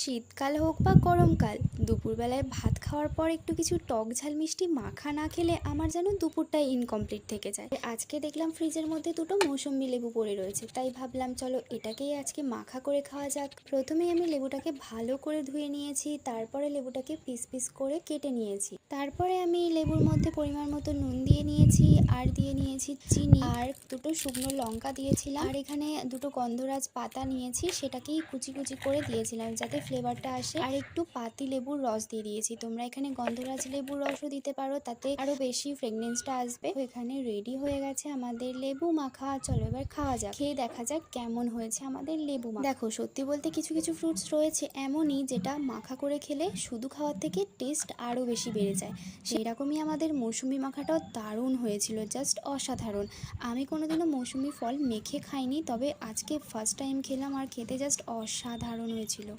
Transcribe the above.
শীতকাল হোক বা গরমকাল, দুপুরবেলায় ভাত খাওয়ার পর একটু কিছু টক ঝাল মিষ্টি মাখা না খেলে আমার যেন দুপুরটাই ইনকমপ্লিট থেকে যায়। আজকে দেখলাম ফ্রিজের মধ্যে দুটো মৌসুম্বি লেবু পড়ে রয়েছে, তাই ভাবলাম চলো এটাকেই আজকে মাখা করে খাওয়া যাক। প্রথমেই আমি লেবুটাকে ভালো করে ধুয়ে নিয়েছি, তারপরে লেবুটাকে পিস পিস করে কেটে নিয়েছি। তারপরে আমি লেবুর মধ্যে পরিমাণ মতো নুন দিয়ে নিয়েছি, আর দিয়ে নিয়েছি চিনি, আর দুটো শুকনো লঙ্কা দিয়েছিলাম, আর এখানে দুটো গন্ধরাজ পাতা নিয়েছি, সেটাকেই কুচি কুচি করে দিয়েছিলাম যাতে ফ্লেভারটা আসে। আর একটু পাতি লেবুর রস দিয়ে দিয়েছি, তোমরা এখানে গন্ধরাজ লেবুর রসও দিতে পারো, তাতে আরো বেশি ফ্রেগনেন্সটা আসবে। তো এখানে রেডি হয়ে গেছে আমাদের লেবু মাখা। চলো এবার খাওয়া যাক, খেয়ে দেখা যাক কেমন হয়েছে আমাদের লেবু মাখা। দেখো, সত্যি বলতে কিছু কিছু ফ্রুটস রয়েছে এমনই যেটা মাখা করে খেলে শুধু খাওয়ার থেকে টেস্ট আরো বেশি বেড়ে যায়। সেই রকমই আমাদের মৌসুমি মাখাটাও দারুণ হয়েছিল, জাস্ট অসাধারণ। আমি কোনোদিনও মৌসুমি ফল মেখে খাইনি, তবে আজকে ফার্স্ট টাইম খেলাম, আর খেতে জাস্ট অসাধারণ হয়েছিল।